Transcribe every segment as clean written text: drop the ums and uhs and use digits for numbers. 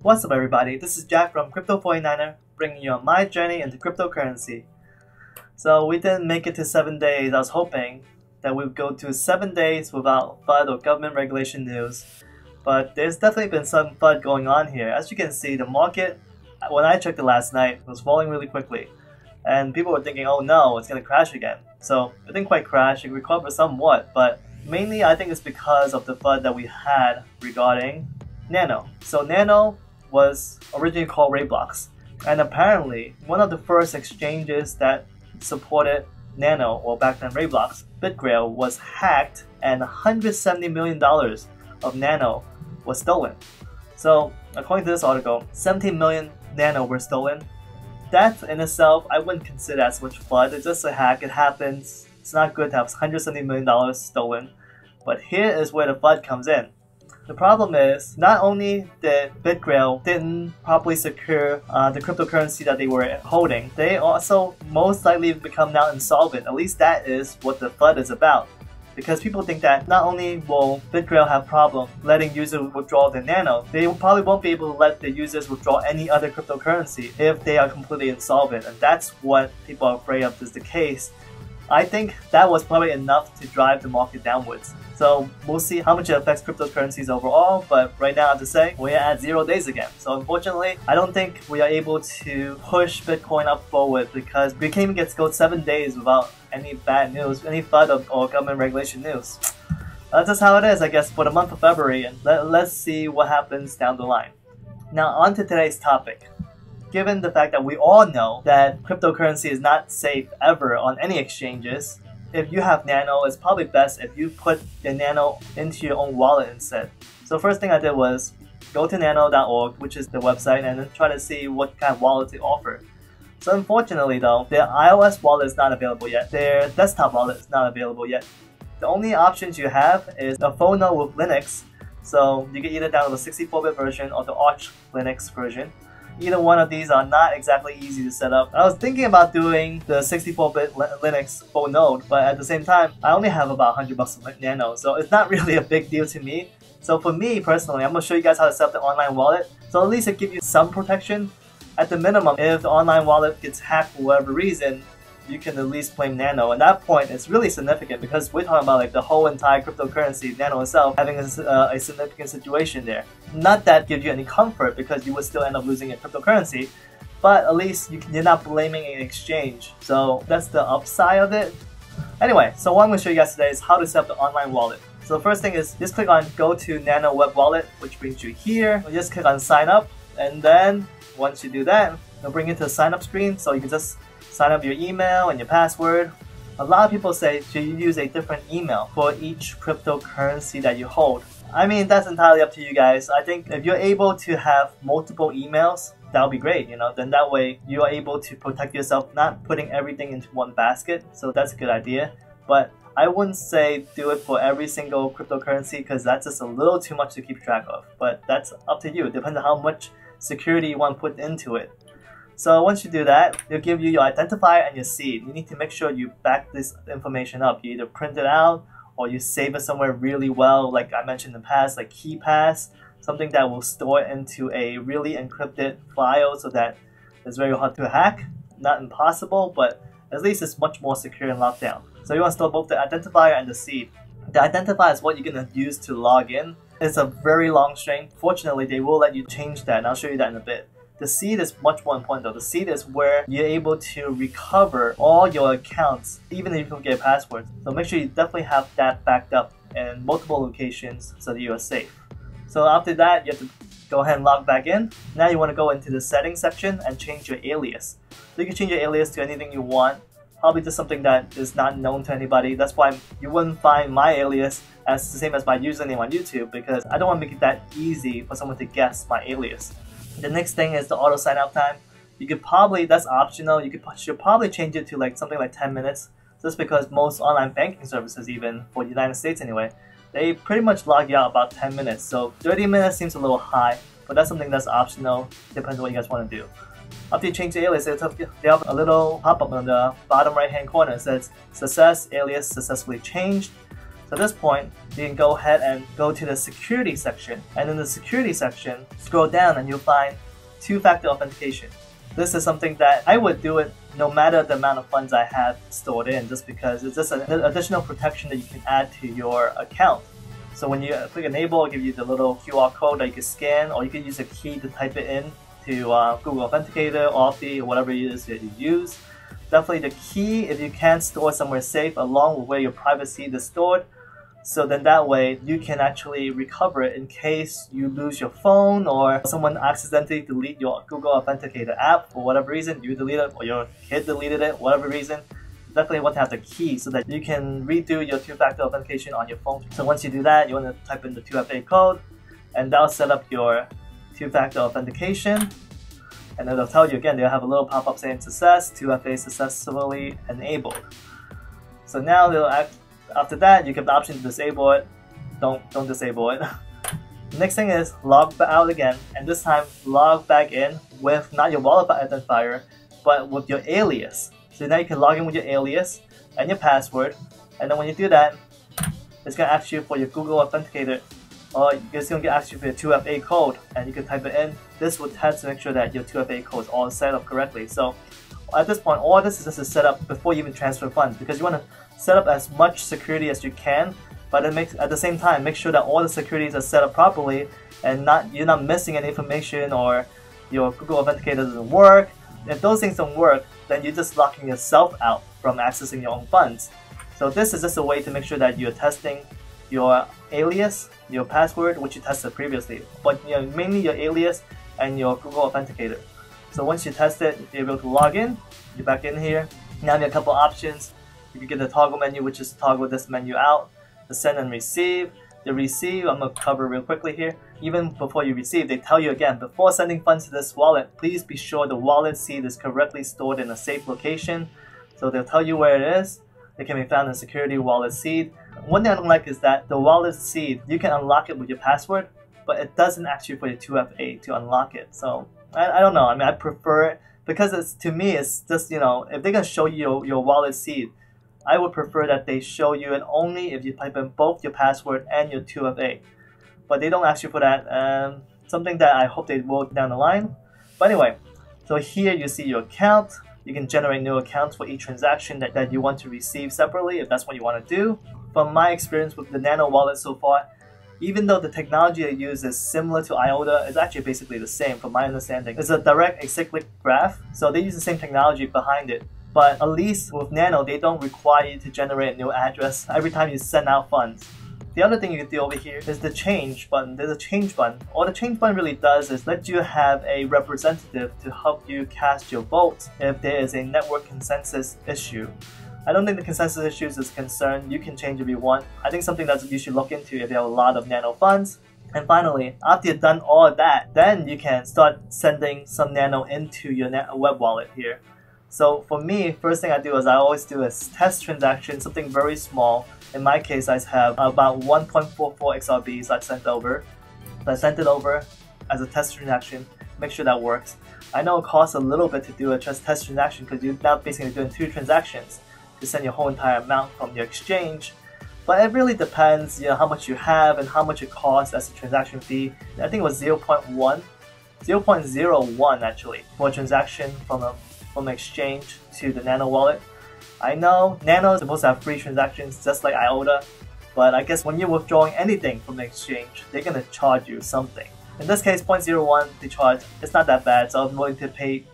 What's up everybody, this is Jack from Crypto49er, bringing you on my journey into cryptocurrency. So we didn't make it to 7 days. I was hoping that we would go to 7 days without FUD or government regulation news. But there's definitely been some FUD going on here. As you can see, the market, when I checked it last night, was falling really quickly. And people were thinking, oh no, it's going to crash again. So it didn't quite crash, it recovered somewhat, but mainly I think it's because of the FUD that we had regarding Nano. So Nano was originally called Raiblocks, and apparently one of the first exchanges that supported Nano, or back then Raiblocks, BitGrail, was hacked and $170 million of Nano was stolen. So according to this article, 17 million Nano were stolen. That in itself, I wouldn't consider as much FUD. It's just a hack, it happens. It's not good to have $170 million stolen. But here is where the FUD comes in. The problem is, not only did BitGrail didn't properly secure the cryptocurrency that they were holding, they also most likely become now insolvent. At least that is what the FUD is about. Because people think that not only will BitGrail have problem letting users withdraw their Nano, they probably won't be able to let the users withdraw any other cryptocurrency if they are completely insolvent. And that's what people are afraid of is the case. I think that was probably enough to drive the market downwards. So we'll see how much it affects cryptocurrencies overall, but right now I have to say, we're at 0 days again. So unfortunately, I don't think we are able to push Bitcoin up forward because we can't even get to go 7 days without any bad news, any FUD or government regulation news. That's just how it is, I guess, for the month of February, and let's see what happens down the line. Now on to today's topic. Given the fact that we all know that cryptocurrency is not safe ever on any exchanges, if you have Nano, it's probably best if you put the Nano into your own wallet instead. So first thing I did was go to nano.org, which is the website, and then try to see what kind of wallet they offer. So unfortunately though, their iOS wallet is not available yet. Their desktop wallet is not available yet. The only options you have is a phone node with Linux. So you can either download the 64-bit version or the Arch Linux version. Either one of these are not exactly easy to set up. I was thinking about doing the 64-bit Linux phone node, but at the same time, I only have about $100 of Nano, so it's not really a big deal to me. So for me personally, I'm going to show you guys how to set up the online wallet. So at least it gives you some protection. At the minimum, if the online wallet gets hacked for whatever reason, you can at least blame Nano. At that point, it's really significant because we're talking about like the whole entire cryptocurrency, Nano itself, having a significant situation there. Not that gives you any comfort because you would still end up losing your cryptocurrency, but at least you're not blaming an exchange. So that's the upside of it. Anyway, so what I'm going to show you guys today is how to set up the online wallet. So the first thing is just click on go to Nano Web Wallet, which brings you here. You just click on sign up, and then once you do that, it'll bring you to the sign up screen. So you can just sign up your email and your password. A lot of people say should you use a different email for each cryptocurrency that you hold. I mean, that's entirely up to you guys. I think if you're able to have multiple emails, that would be great, you know, then that way you are able to protect yourself, not putting everything into one basket. So that's a good idea. But I wouldn't say do it for every single cryptocurrency because that's just a little too much to keep track of. But that's up to you. It depends on how much security you want to put into it. So once you do that, they'll give you your identifier and your seed. You need to make sure you back this information up. You either print it out or you save it somewhere really well, like I mentioned in the past, like KeyPass, something that will store it into a really encrypted file so that it's very hard to hack. Not impossible, but at least it's much more secure and locked down. So you want to store both the identifier and the seed. The identifier is what you're going to use to log in. It's a very long string. Fortunately, they will let you change that, and I'll show you that in a bit. The seed is much more important though. The seed is where you're able to recover all your accounts, even if you don't get passwords. So make sure you definitely have that backed up in multiple locations so that you are safe. So after that, you have to go ahead and log back in. Now you want to go into the settings section and change your alias. So you can change your alias to anything you want. Probably just something that is not known to anybody. That's why you wouldn't find my alias as the same as my username on YouTube, because I don't want to make it that easy for someone to guess my alias. The next thing is the auto sign up time. You could probably, that's optional, should probably change it to like something like 10 minutes, just because most online banking services, even for the United States anyway, they pretty much log you out about 10 minutes. So 30 minutes seems a little high, but that's something that's optional, depends on what you guys want to do. After you change the alias, they have a little pop-up on the bottom right hand corner. It says success, alias successfully changed. At this point, you can go ahead and go to the security section, and in the security section, scroll down and you'll find two-factor authentication. This is something that I would do it no matter the amount of funds I have stored in, just because it's just an additional protection that you can add to your account. So when you click enable, it'll give you the little QR code that you can scan, or you can use a key to type it in to Google Authenticator, Authy, or whatever it is that you use. Definitely the key, if you can, store somewhere safe along with where your private seed is stored. So then that way you can actually recover it in case you lose your phone or someone accidentally delete your Google Authenticator app for whatever reason, you delete it or your kid deleted it, whatever reason. Definitely want to have the key so that you can redo your two-factor authentication on your phone. So once you do that, you want to type in the 2FA code, and that'll set up your two-factor authentication. And it'll tell you again, they'll have a little pop-up saying success, 2FA successfully enabled. So now they'll after that, you get the option to disable it. Don't disable it. The next thing is log out again, and this time log back in with not your wallet identifier, but with your alias. So now you can log in with your alias and your password, and then when you do that, it's going to ask you for your Google Authenticator, or it's going to ask you for your 2FA code, and you can type it in. This will test to make sure that your 2FA code is all set up correctly. So at this point, all this is just a setup before you even transfer funds, because you want to set up as much security as you can, but at the same time, make sure that all the securities are set up properly and you're not missing any information or your Google Authenticator doesn't work. If those things don't work, then you're just locking yourself out from accessing your own funds. So this is just a way to make sure that you're testing your alias, your password, which you tested previously, but mainly your alias and your Google Authenticator. So once you test it, you're able to log in, you're back in here. Now you have a couple options. You can get the toggle menu, which is toggle this menu out. The send and receive. The receive, I'm going to cover real quickly here. Even before you receive, they tell you again, before sending funds to this wallet, please be sure the wallet seed is correctly stored in a safe location. So they'll tell you where it is. It can be found in security wallet seed. One thing I don't like is that the wallet seed, you can unlock it with your password, but it doesn't ask you for your 2FA to unlock it. So I don't know. I mean, I prefer it because to me, it's just, if they're going to show you your wallet seed, I would prefer that they show you it only if you type in both your password and your 2FA. But they don't ask you for that. Something that I hope they will down the line. But anyway, so here you see your account. You can generate new accounts for each transaction that you want to receive separately if that's what you want to do. From my experience with the Nano wallet so far, even though the technology they use is similar to IOTA, it's actually basically the same from my understanding. It's a direct acyclic graph, so they use the same technology behind it. But at least with Nano, they don't require you to generate a new address every time you send out funds. The other thing you can do over here is the change button. There's a change button. All the change button really does is let you have a representative to help you cast your vote if there is a network consensus issue. I don't think the consensus issues is concerned. You can change if you want. I think something that you should look into if you have a lot of Nano funds. And finally, after you've done all of that, then you can start sending some Nano into your web wallet here. So for me, first thing I do is I always do a test transaction, something very small. In my case, I have about 1.44 XRBs I sent over. So I sent it over as a test transaction, make sure that works. I know it costs a little bit to do a test transaction because you're now basically doing 2 transactions to send your whole entire amount from your exchange. But it really depends, how much you have and how much it costs as a transaction fee. I think it was 0.01 actually for a transaction from exchange to the Nano wallet. I know Nano is supposed to have free transactions just like IOTA, but I guess when you're withdrawing anything from the exchange, they're going to charge you something. In this case, 0.01 they charge. It's not that bad, so I'm willing to pay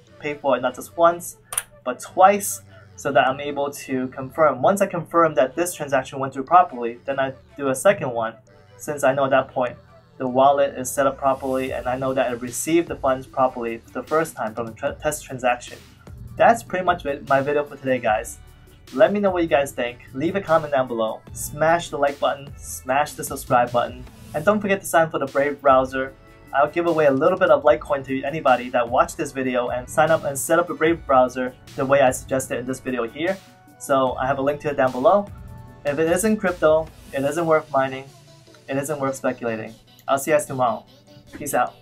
for it not just once, but twice, so that I'm able to confirm. Once I confirm that this transaction went through properly, then I do a second one, since I know at that point the wallet is set up properly and I know that it received the funds properly the first time from the test transaction. That's pretty much my video for today, guys. Let me know what you guys think. Leave a comment down below. Smash the like button, smash the subscribe button, and don't forget to sign up for the Brave browser. I'll give away a little bit of Litecoin to anybody that watched this video and sign up and set up a Brave browser the way I suggested in this video here. So I have a link to it down below. If it isn't crypto, it isn't worth mining, it isn't worth speculating. I'll see you guys tomorrow. Peace out.